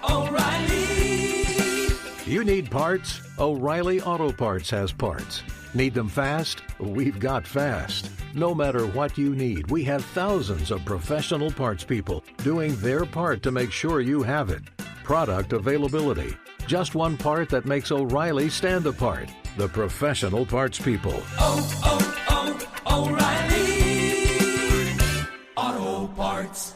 O'Reilly. You need parts? O'Reilly Auto Parts has parts. Need them fast? We've got fast. No matter what you need, we have thousands of professional parts people doing their part to make sure you have it. Product availability. Just one part that makes O'Reilly stand apart. The professional parts people. O'Reilly Auto Parts.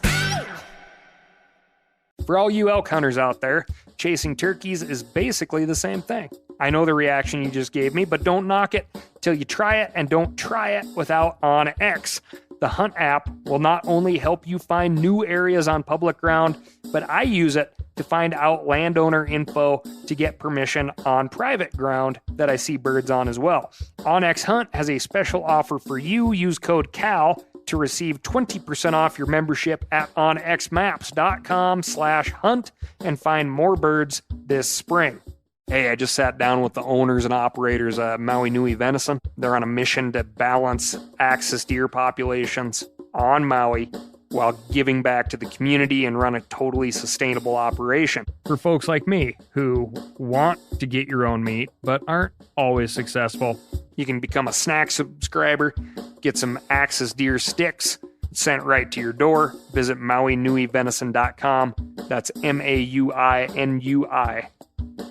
For all you elk hunters out there, chasing turkeys is basically the same thing. I know the reaction you just gave me, but don't knock it till you try it, and don't try it without OnX. The Hunt app will not only help you find new areas on public ground, but I use it to find out landowner info to get permission on private ground that I see birds on as well. OnX Hunt has a special offer for you. Use code CAL to receive 20% off your membership at onxmaps.com/hunt and find more birds this spring. Hey, I just sat down with the owners and operators of Maui Nui Venison. They're on a mission to balance axis deer populations on Maui while giving back to the community and run a totally sustainable operation. For folks like me who want to get your own meat but aren't always successful, you can become a snack subscriber, get some axis deer sticks sent right to your door. Visit MauiNuiVenison.com. That's MAUINUI.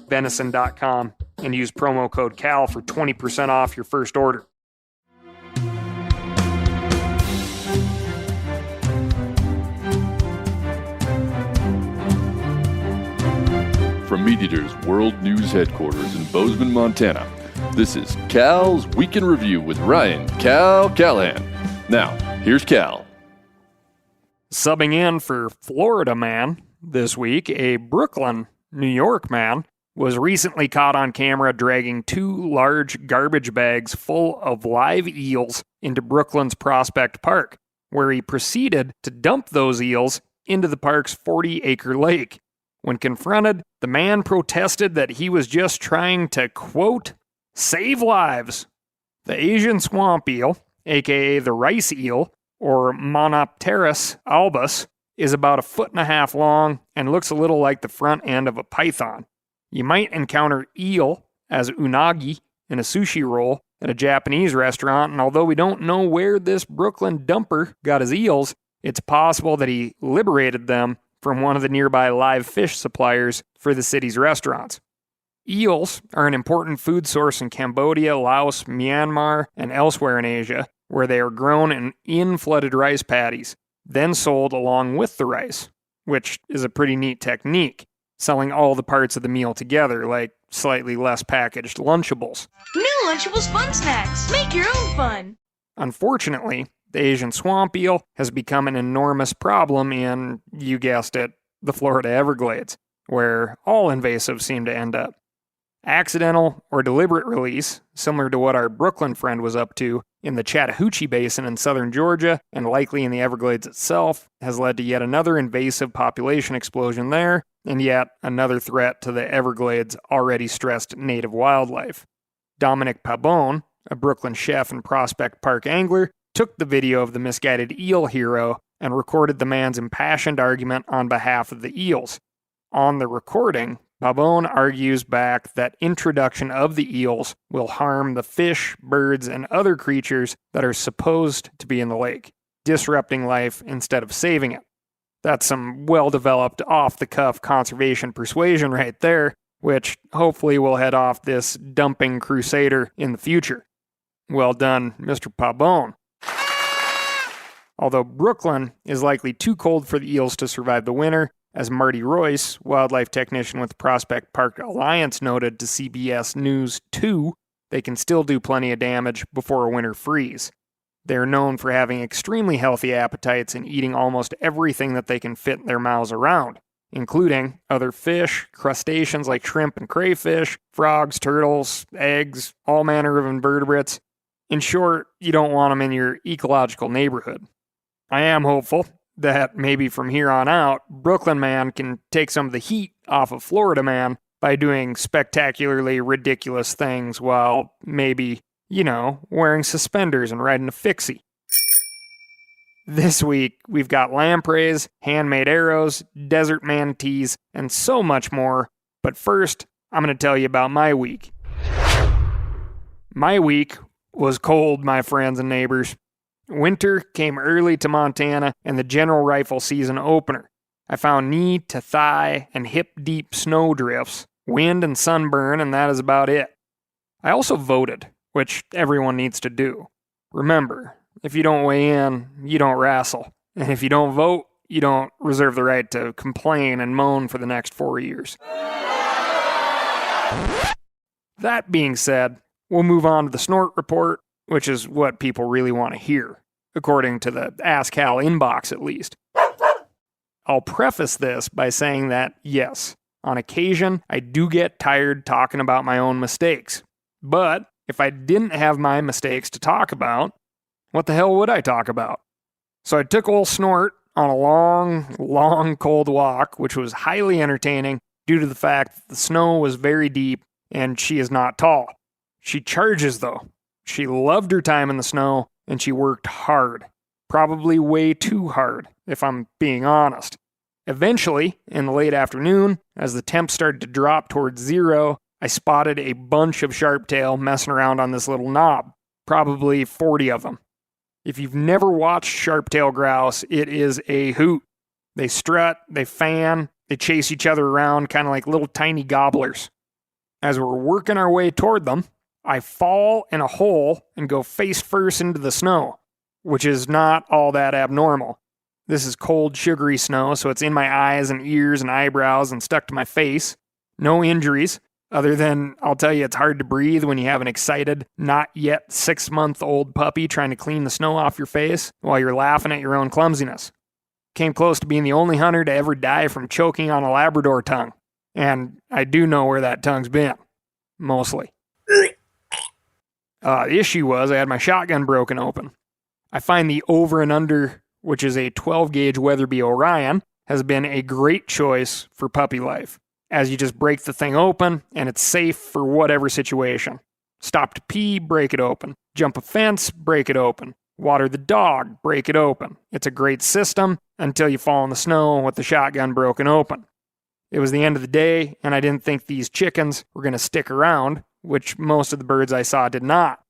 venison.com and use promo code CAL for 20% off your first order. From MeatEater's World News Headquarters in Bozeman, Montana, this is Cal's Week in Review with Ryan Cal Callahan. Now, here's Cal. Subbing in for Florida man this week, a Brooklyn, New York man was recently caught on camera dragging 2 large garbage bags full of live eels into Brooklyn's Prospect Park, where he proceeded to dump those eels into the park's 40-acre lake. When confronted, the man protested that he was just trying to, quote, save lives. The Asian swamp eel, aka the rice eel, or Monopterus albus, is about 1.5 feet long and looks a little like the front end of a python. You might encounter eel as unagi in a sushi roll at a Japanese restaurant, and although we don't know where this Brooklyn dumper got his eels, it's possible that he liberated them from one of the nearby live fish suppliers for the city's restaurants. Eels are an important food source in Cambodia, Laos, Myanmar, and elsewhere in Asia, where they are grown in flooded rice paddies, then sold along with the rice, which is a pretty neat technique, selling all the parts of the meal together, like slightly less packaged Lunchables. New Lunchables fun snacks! Make your own fun! Unfortunately, the Asian swamp eel has become an enormous problem in, you guessed it, the Florida Everglades, where all invasives seem to end up. Accidental or deliberate release, similar to what our Brooklyn friend was up to in the Chattahoochee Basin in southern Georgia, and likely in the Everglades itself, has led to yet another invasive population explosion there, and yet another threat to the Everglades' already stressed native wildlife. Dominic Pabon, a Brooklyn chef and Prospect Park angler, took the video of the misguided eel hero and recorded the man's impassioned argument on behalf of the eels. On the recording, Pabon argues back that introduction of the eels will harm the fish, birds, and other creatures that are supposed to be in the lake, disrupting life instead of saving it. That's some well-developed, off-the-cuff conservation persuasion right there, which hopefully will head off this dumping crusader in the future. Well done, Mr. Pabon. Although Brooklyn is likely too cold for the eels to survive the winter, as Marty Royce, wildlife technician with the Prospect Park Alliance, noted to CBS News 2, they can still do plenty of damage before a winter freeze. They are known for having extremely healthy appetites and eating almost everything that they can fit their mouths around, including other fish, crustaceans like shrimp and crayfish, frogs, turtles, eggs, all manner of invertebrates. In short, you don't want them in your ecological neighborhood. I am hopeful that maybe from here on out, Brooklyn man can take some of the heat off of Florida man by doing spectacularly ridiculous things while maybe, wearing suspenders and riding a fixie. This week, we've got lampreys, handmade arrows, desert manatees, and so much more. But first, I'm going to tell you about my week. My week was cold, my friends and neighbors. Winter came early to Montana and the general rifle season opener. I found knee to thigh and hip deep snow drifts, wind and sunburn, and that is about it. I also voted, which everyone needs to do. Remember, if you don't weigh in, you don't wrestle. And if you don't vote, you don't reserve the right to complain and moan for the next 4 years. That being said, we'll move on to the snort report, which is what people really want to hear, according to the Ask Hal inbox at least. I'll preface this by saying that, yes, on occasion, I do get tired talking about my own mistakes. But if I didn't have my mistakes to talk about, what the hell would I talk about? So I took old Snort on a long cold walk, which was highly entertaining due to the fact that the snow was very deep and she is not tall. She charges though. She loved her time in the snow and she worked hard. Probably way too hard, if I'm being honest. Eventually, in the late afternoon, as the temp started to drop towards zero, I spotted a bunch of sharptail messing around on this little knob. Probably 40 of them. If you've never watched sharptail grouse, it is a hoot. They strut, they fan, they chase each other around kind of like little tiny gobblers. As we're working our way toward them, I fall in a hole and go face first into the snow, which is not all that abnormal. This is cold, sugary snow, so it's in my eyes and ears and eyebrows and stuck to my face. No injuries, other than I'll tell you it's hard to breathe when you have an excited, not yet 6-month-old puppy trying to clean the snow off your face while you're laughing at your own clumsiness. Came close to being the only hunter to ever die from choking on a Labrador tongue. And I do know where that tongue's been. Mostly. The issue was I had my shotgun broken open. I find the over and under, which is a 12-gauge Weatherby Orion, has been a great choice for puppy life, as you just break the thing open and it's safe for whatever situation. Stop to pee, break it open. Jump a fence, break it open. Water the dog, break it open. It's a great system until you fall in the snow with the shotgun broken open. It was the end of the day, and I didn't think these chickens were going to stick around, which most of the birds I saw did not.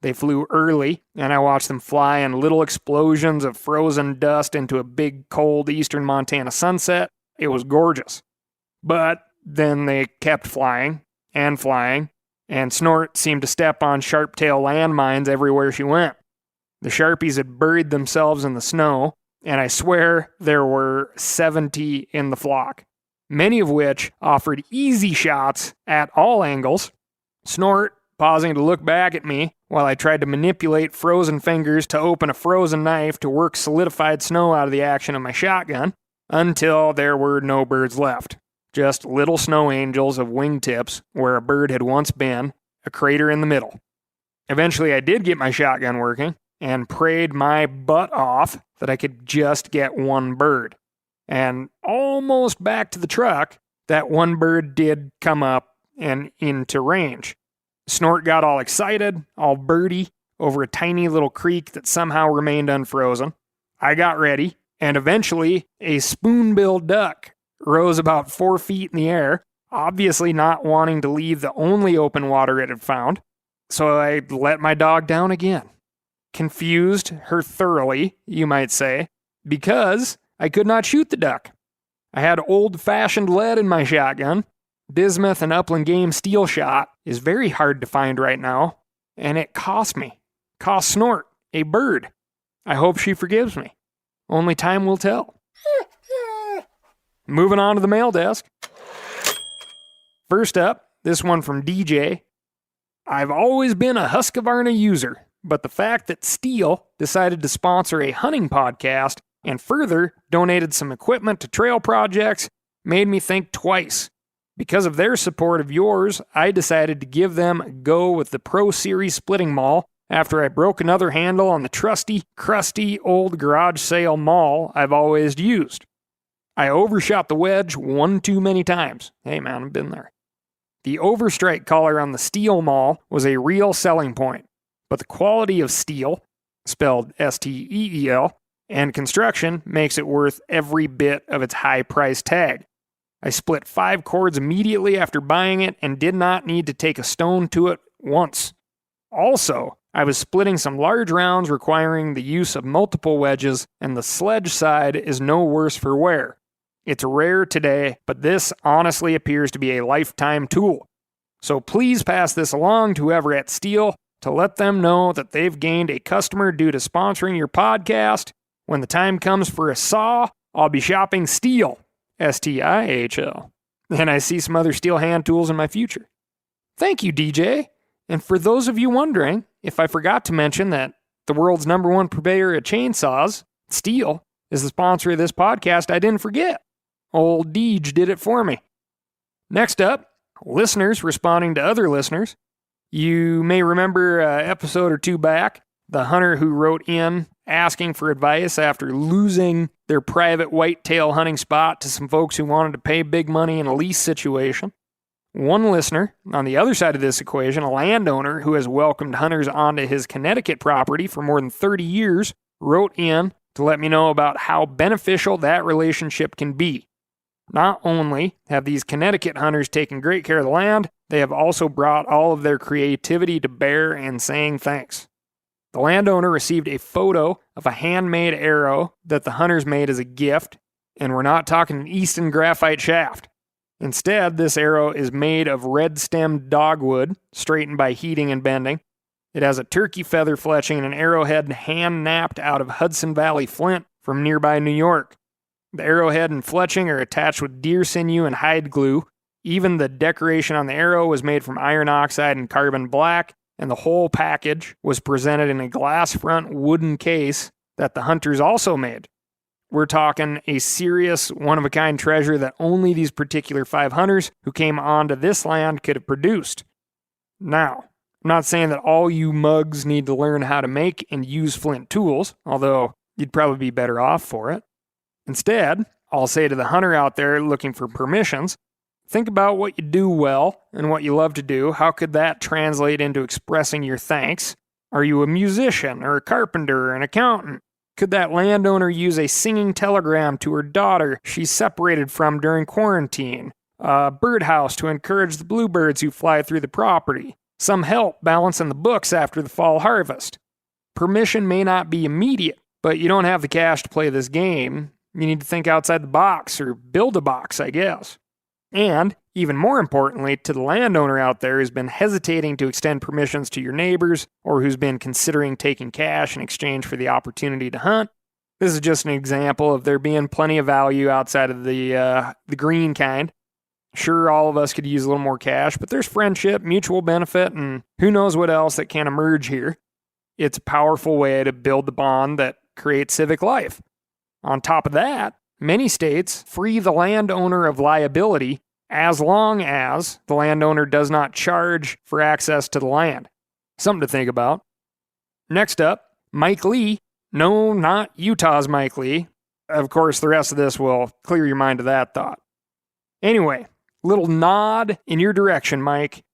They flew early, and I watched them fly in little explosions of frozen dust into a big, cold eastern Montana sunset. It was gorgeous. But then they kept flying, and Snort seemed to step on sharp-tail landmines everywhere she went. The Sharpies had buried themselves in the snow, and I swear there were 70 in the flock, many of which offered easy shots at all angles. Snort pausing to look back at me while I tried to manipulate frozen fingers to open a frozen knife to work solidified snow out of the action of my shotgun, until there were no birds left. Just little snow angels of wingtips where a bird had once been, a crater in the middle. Eventually I did get my shotgun working, and prayed my butt off that I could just get one bird. And almost back to the truck, that one bird did come up and into range. Snort got all excited, all birdie, over a tiny little creek that somehow remained unfrozen. I got ready, and eventually a spoon-billed duck rose about 4 feet in the air, obviously not wanting to leave the only open water it had found. So I let my dog down again. Confused her thoroughly, you might say, because I could not shoot the duck. I had old-fashioned lead in my shotgun. Bismuth and Upland Game steel shot is very hard to find right now, and it cost Snort a bird. I hope she forgives me. Only time will tell. Moving on to the mail desk. First up, this one from DJ. I've always been a Husqvarna user, but the fact that Steel decided to sponsor a hunting podcast and further donated some equipment to trail projects made me think twice. Because of their support of yours, I decided to give them a go with the Pro Series splitting maul after I broke another handle on the trusty, crusty old garage sale maul I've always used. I overshot the wedge one too many times. Hey man, I've been there. The overstrike collar on the Steel maul was a real selling point. But the quality of Steel, spelled S-T-E-E-L, and construction makes it worth every bit of its high price tag. I split 5 cords immediately after buying it and did not need to take a stone to it once. Also, I was splitting some large rounds requiring the use of multiple wedges, and the sledge side is no worse for wear. It's rare today, but this honestly appears to be a lifetime tool. So please pass this along to whoever at Steel to let them know that they've gained a customer due to sponsoring your podcast. When the time comes for a saw, I'll be shopping Steel, Stihl, and I see some other Steel hand tools in my future. Thank you, DJ. And for those of you wondering, if I forgot to mention that the world's #1 purveyor of chainsaws, Steel, is the sponsor of this podcast, I didn't forget. Old Deej did it for me. Next up, listeners responding to other listeners. You may remember an episode or 2 back, the hunter who wrote in asking for advice after losing their private whitetail hunting spot to some folks who wanted to pay big money in a lease situation. One listener, on the other side of this equation, a landowner who has welcomed hunters onto his Connecticut property for more than 30 years, wrote in to let me know about how beneficial that relationship can be. Not only have these Connecticut hunters taken great care of the land, they have also brought all of their creativity to bear in saying thanks. The landowner received a photo of a handmade arrow that the hunters made as a gift, and we're not talking an Easton graphite shaft. Instead, this arrow is made of red-stemmed dogwood, straightened by heating and bending. It has a turkey feather fletching and an arrowhead hand-knapped out of Hudson Valley flint from nearby New York. The arrowhead and fletching are attached with deer sinew and hide glue. Even the decoration on the arrow was made from iron oxide and carbon black, and the whole package was presented in a glass front wooden case that the hunters also made. We're talking a serious, one-of-a-kind treasure that only these particular 5 hunters who came onto this land could have produced. Now, I'm not saying that all you mugs need to learn how to make and use flint tools, although you'd probably be better off for it. Instead, I'll say to the hunter out there looking for permissions, think about what you do well and what you love to do. How could that translate into expressing your thanks? Are you a musician or a carpenter or an accountant? Could that landowner use a singing telegram to her daughter she's separated from during quarantine? A birdhouse to encourage the bluebirds who fly through the property? Some help balancing the books after the fall harvest? Permission may not be immediate, but you don't have the cash to play this game. You need to think outside the box, or build a box, I guess. And, even more importantly, to the landowner out there who's been hesitating to extend permissions to your neighbors, or who's been considering taking cash in exchange for the opportunity to hunt, this is just an example of there being plenty of value outside of the green kind. Sure, all of us could use a little more cash, but there's friendship, mutual benefit, and who knows what else that can emerge here. It's a powerful way to build the bond that creates civic life. On top of that, many states free the landowner of liability as long as the landowner does not charge for access to the land. Something to think about. Next up, Mike Lee. No, not Utah's Mike Lee. Of course, the rest of this will clear your mind of that thought. Anyway, little nod in your direction, Mike.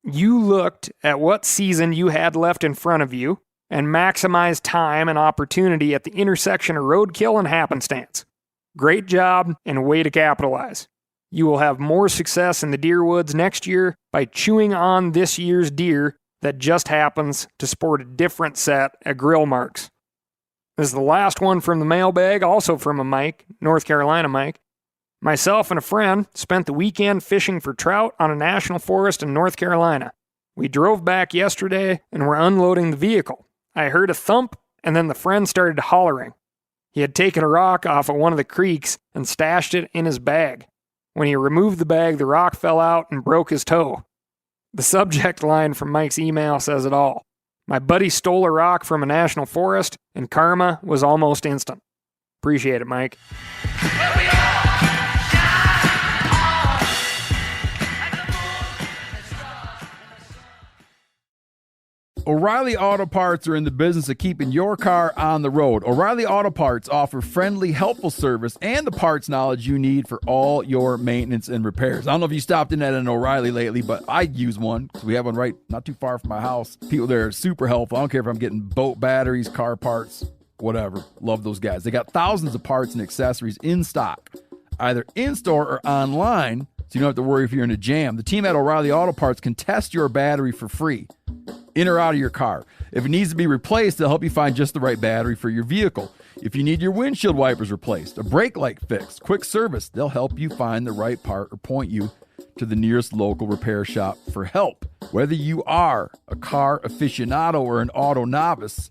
You looked at what season you had left in front of you and maximized time and opportunity at the intersection of roadkill and happenstance. Great job and way to capitalize. You will have more success in the deer woods next year by chewing on this year's deer that just happens to sport a different set of grill marks. This is the last one from the mailbag, also from a Mike, North Carolina Mike. Myself and a friend spent the weekend fishing for trout on a national forest in North Carolina. We drove back yesterday and were unloading the vehicle. I heard a thump, and then the friend started hollering. He had taken a rock off of one of the creeks and stashed it in his bag. When he removed the bag, the rock fell out and broke his toe. The subject line from Mike's email says it all. My buddy stole a rock from a national forest, and karma was almost instant. Appreciate it, Mike. O'Reilly Auto Parts are in the business of keeping your car on the road. O'Reilly Auto Parts offer friendly, helpful service and the parts knowledge you need for all your maintenance and repairs. I don't know if you stopped in at an O'Reilly lately, but I use one. We have one right not too far from my house. People there are super helpful. I don't care if I'm getting boat batteries, car parts, whatever. Love those guys. They got thousands of parts and accessories in stock, either in-store or online, so you don't have to worry if you're in a jam. The team at O'Reilly Auto Parts can test your battery for free, in or out of your car. If it needs to be replaced, they'll help you find just the right battery for your vehicle. If you need your windshield wipers replaced, a brake light fixed, quick service, they'll help you find the right part or point you to the nearest local repair shop for help. Whether you are a car aficionado or an auto novice,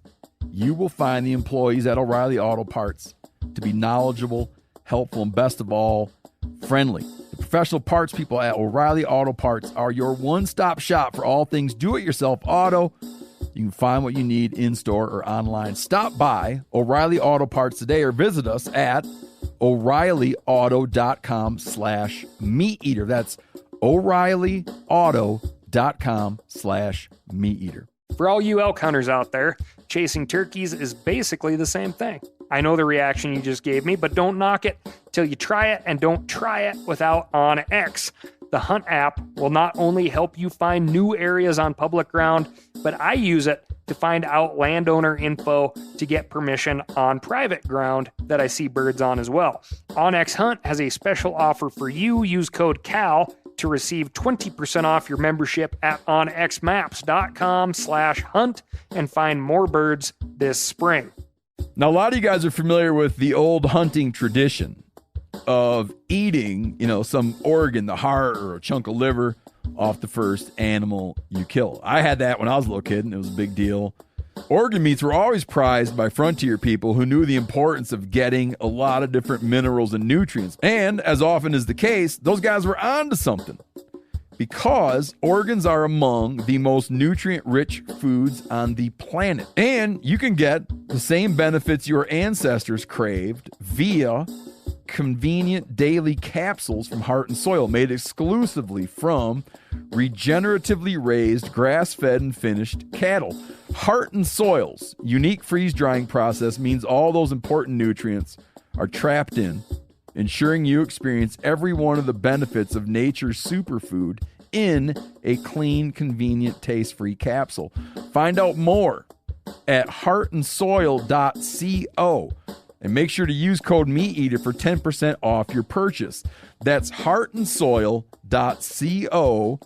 you will find the employees at O'Reilly Auto Parts to be knowledgeable, helpful, and best of all, friendly. The professional parts people at O'Reilly Auto Parts are your one-stop shop for all things do-it-yourself auto. You can find what you need in-store or online. Stop by O'Reilly Auto Parts today or visit us at O'ReillyAuto.com/meateater. That's O'ReillyAuto.com/meateater. For all you elk hunters out there, chasing turkeys is basically the same thing. I know the reaction you just gave me, but don't knock it till you try it, and don't try it without OnX. The Hunt app will not only help you find new areas on public ground, but I use it to find out landowner info to get permission on private ground that I see birds on as well. OnX Hunt has a special offer for you. Use code CAL to receive 20% off your membership at onxmaps.com/hunt and find more birds this spring. Now, a lot of you guys are familiar with the old hunting tradition of eating, some organ, the heart or a chunk of liver off the first animal you kill. I had that when I was a little kid, and it was a big deal. Organ meats were always prized by frontier people who knew the importance of getting a lot of different minerals and nutrients. And as often is the case, those guys were onto something, because organs are among the most nutrient-rich foods on the planet. And you can get the same benefits your ancestors craved via convenient daily capsules from Heart and Soil, made exclusively from regeneratively raised, grass-fed, and finished cattle. Heart and Soil's unique freeze-drying process means all those important nutrients are trapped in, ensuring you experience every one of the benefits of nature's superfood in a clean, convenient, taste-free capsule. Find out more at heartandsoil.co. And make sure to use code MeatEater for 10% off your purchase. That's heartandsoil.co.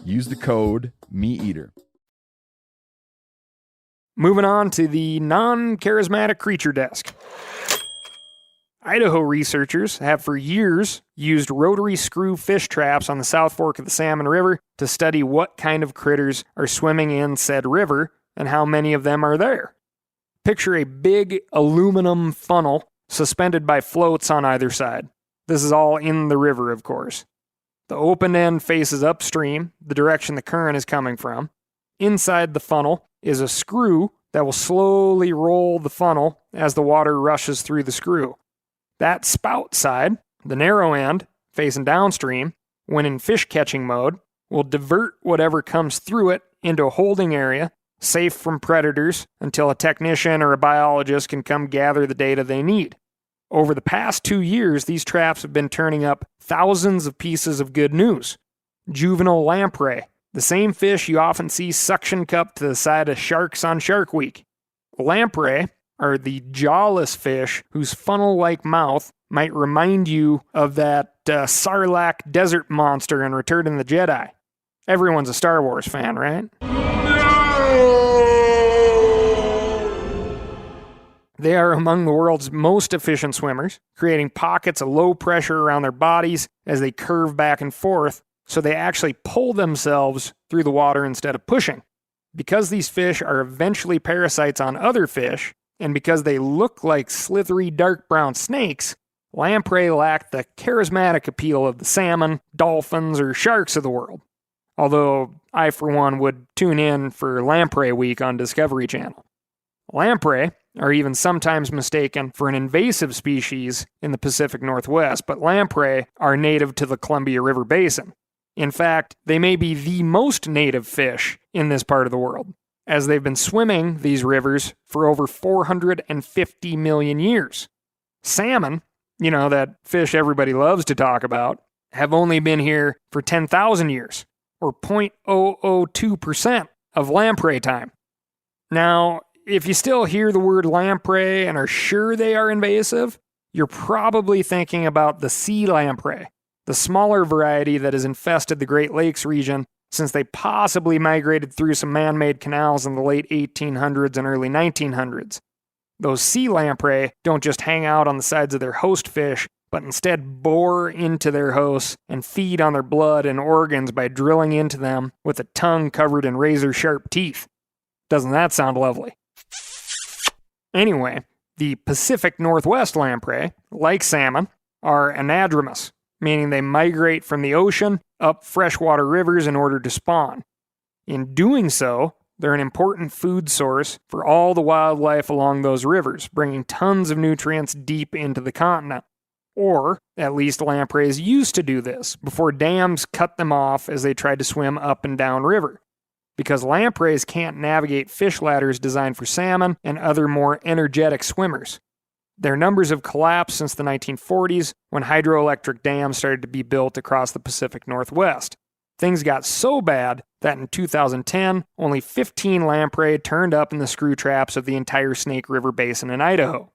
Use the code MeatEater. Moving on to the non-charismatic creature desk. Idaho researchers have for years used rotary screw fish traps on the South Fork of the Salmon River to study what kind of critters are swimming in said river and how many of them are there. Picture a big aluminum funnel suspended by floats on either side. This is all in the river, of course. The open end faces upstream, the direction the current is coming from. Inside the funnel is a screw that will slowly roll the funnel as the water rushes through the screw. That spout side, the narrow end, facing downstream, when in fish catching mode, will divert whatever comes through it into a holding area, safe from predators, until a technician or a biologist can come gather the data they need. Over the past 2 years, these traps have been turning up thousands of pieces of good news. Juvenile lamprey, the same fish you often see suction cupped to the side of sharks on Shark Week. Lamprey are the jawless fish whose funnel-like mouth might remind you of that Sarlacc desert monster in Return of the Jedi. Everyone's a Star Wars fan, right? They are among the world's most efficient swimmers, creating pockets of low pressure around their bodies as they curve back and forth, so they actually pull themselves through the water instead of pushing. Because these fish are eventually parasites on other fish, and because they look like slithery dark brown snakes, lamprey lack the charismatic appeal of the salmon, dolphins, or sharks of the world. Although I, for one, would tune in for Lamprey Week on Discovery Channel. Lamprey are even sometimes mistaken for an invasive species in the Pacific Northwest, but lamprey are native to the Columbia River Basin. In fact, they may be the most native fish in this part of the world, as they've been swimming these rivers for over 450 million years. Salmon, that fish everybody loves to talk about, have only been here for 10,000 years, or 0.002% of lamprey time. Now, if you still hear the word lamprey and are sure they are invasive, you're probably thinking about the sea lamprey, the smaller variety that has infested the Great Lakes region since they possibly migrated through some man-made canals in the late 1800s and early 1900s. Those sea lamprey don't just hang out on the sides of their host fish, but instead bore into their hosts and feed on their blood and organs by drilling into them with a tongue covered in razor-sharp teeth. Doesn't that sound lovely? Anyway, the Pacific Northwest lamprey, like salmon, are anadromous, meaning they migrate from the ocean up freshwater rivers in order to spawn. In doing so, they're an important food source for all the wildlife along those rivers, bringing tons of nutrients deep into the continent. Or, at least lampreys used to do this, before dams cut them off as they tried to swim up and down river. Because lampreys can't navigate fish ladders designed for salmon and other more energetic swimmers. Their numbers have collapsed since the 1940s, when hydroelectric dams started to be built across the Pacific Northwest. Things got so bad that in 2010, only 15 lamprey turned up in the screw traps of the entire Snake River Basin in Idaho.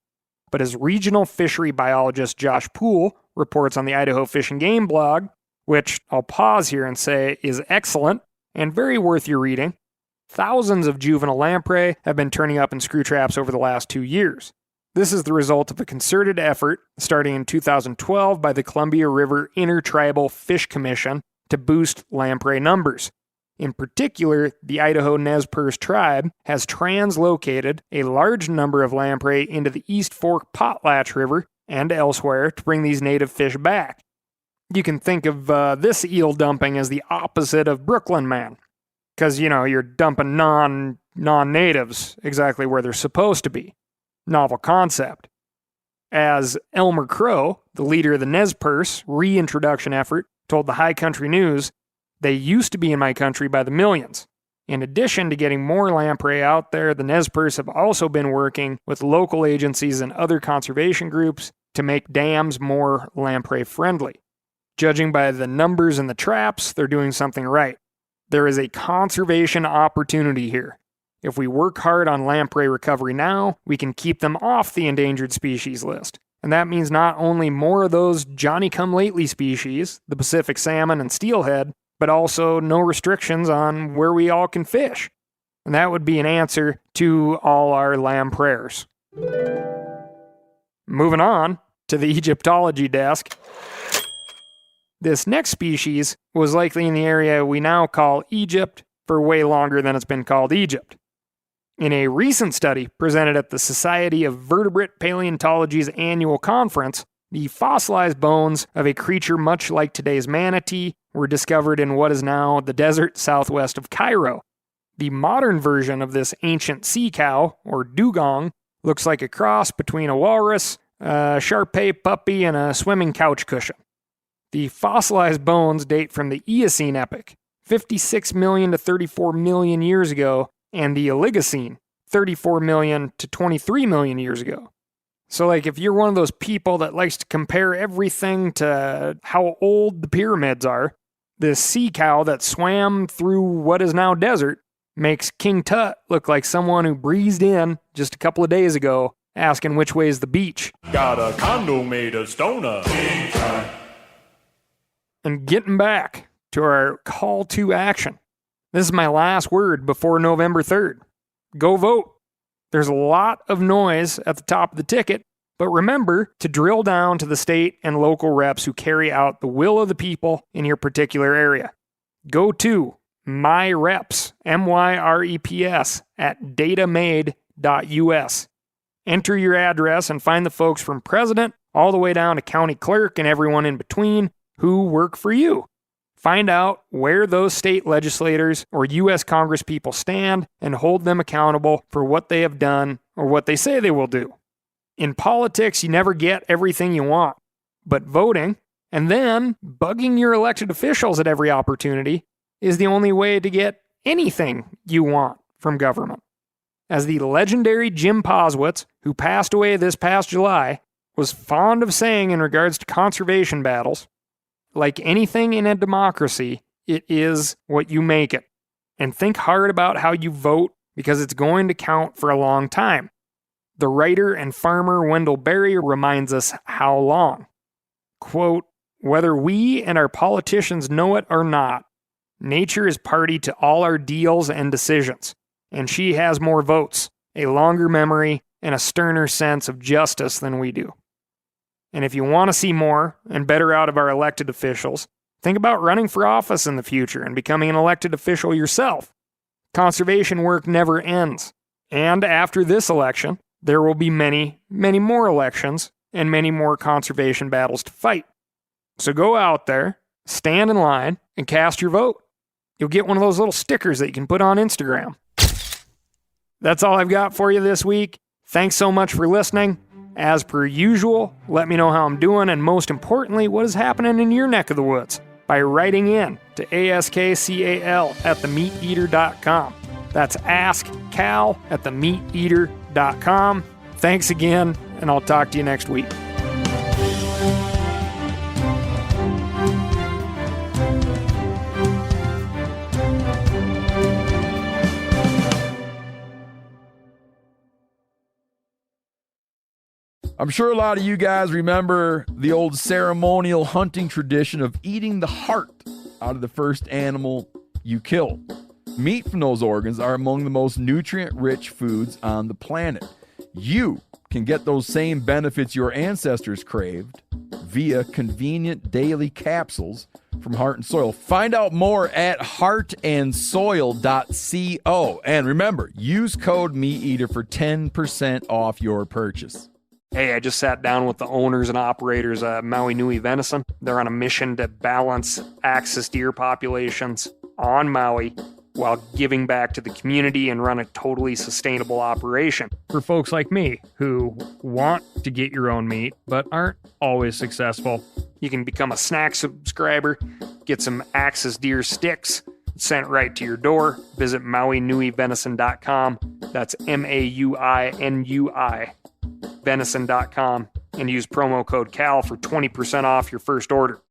But as regional fishery biologist Josh Poole reports on the Idaho Fish and Game blog, which I'll pause here and say is excellent and very worth your reading, thousands of juvenile lamprey have been turning up in screw traps over the last 2 years. This is the result of a concerted effort starting in 2012 by the Columbia River Intertribal Fish Commission to boost lamprey numbers. In particular, the Idaho Nez Perce tribe has translocated a large number of lamprey into the East Fork Potlatch River and elsewhere to bring these native fish back. You can think of this eel dumping as the opposite of Brooklyn Man, because, you're dumping non-natives exactly where they're supposed to be. Novel concept. As Elmer Crow, the leader of the Nez Perce reintroduction effort, told the High Country News, they used to be in my country by the millions. In addition to getting more lamprey out there, the Nez Perce have also been working with local agencies and other conservation groups to make dams more lamprey friendly. Judging by the numbers in the traps, they're doing something right. There is a conservation opportunity here. If we work hard on lamprey recovery now, we can keep them off the endangered species list. And that means not only more of those Johnny-come-lately species, the Pacific salmon and steelhead, but also no restrictions on where we all can fish. And that would be an answer to all our lamprayers. Moving on to the Egyptology desk. This next species was likely in the area we now call Egypt for way longer than it's been called Egypt. In a recent study presented at the Society of Vertebrate Paleontology's annual conference, the fossilized bones of a creature much like today's manatee were discovered in what is now the desert southwest of Cairo. The modern version of this ancient sea cow, or dugong, looks like a cross between a walrus, a Shar-Pei puppy, and a swimming couch cushion. The fossilized bones date from the Eocene epoch, 56 million to 34 million years ago, and the Oligocene, 34 million to 23 million years ago. So, if you're one of those people that likes to compare everything to how old the pyramids are, this sea cow that swam through what is now desert makes King Tut look like someone who breezed in just a couple of days ago asking which way's the beach. Got a condo made of stoner. And getting back to our call to action. This is my last word before November 3rd. Go vote. There's a lot of noise at the top of the ticket, but remember to drill down to the state and local reps who carry out the will of the people in your particular area. Go to MyReps, MYREPS, at datamade.us. Enter your address and find the folks from president all the way down to county clerk and everyone in between who work for you. Find out where those state legislators or U.S. Congress people stand and hold them accountable for what they have done or what they say they will do. In politics, you never get everything you want, but voting and then bugging your elected officials at every opportunity is the only way to get anything you want from government. As the legendary Jim Poswitz, who passed away this past July, was fond of saying in regards to conservation battles, like anything in a democracy, it is what you make it. And think hard about how you vote because it's going to count for a long time. The writer and farmer Wendell Berry reminds us how long. Quote, "Whether we and our politicians know it or not, nature is party to all our deals and decisions, and she has more votes, a longer memory, and a sterner sense of justice than we do. And if you want to see more and better out of our elected officials, think about running for office in the future and becoming an elected official yourself. Conservation work never ends. And after this election, there will be many, many more elections and many more conservation battles to fight. So go out there, stand in line, and cast your vote. You'll get one of those little stickers that you can put on Instagram." That's all I've got for you this week. Thanks so much for listening. As per usual, let me know how I'm doing, and most importantly, what is happening in your neck of the woods by writing in to askcal@themeateater.com. That's askcal@themeateater.com. Thanks again, and I'll talk to you next week. I'm sure a lot of you guys remember the old ceremonial hunting tradition of eating the heart out of the first animal you kill. Meat from those organs are among the most nutrient-rich foods on the planet. You can get those same benefits your ancestors craved via convenient daily capsules from Heart and Soil. Find out more at heartandsoil.co. And remember, use code MeatEater for 10% off your purchase. Hey, I just sat down with the owners and operators of Maui Nui Venison. They're on a mission to balance axis deer populations on Maui while giving back to the community and run a totally sustainable operation. For folks like me who want to get your own meat but aren't always successful, you can become a snack subscriber, get some axis deer sticks sent right to your door. Visit MauiNuiVenison.com. That's MAUINUI. venison.com and use promo code CAL for 20% off your first order.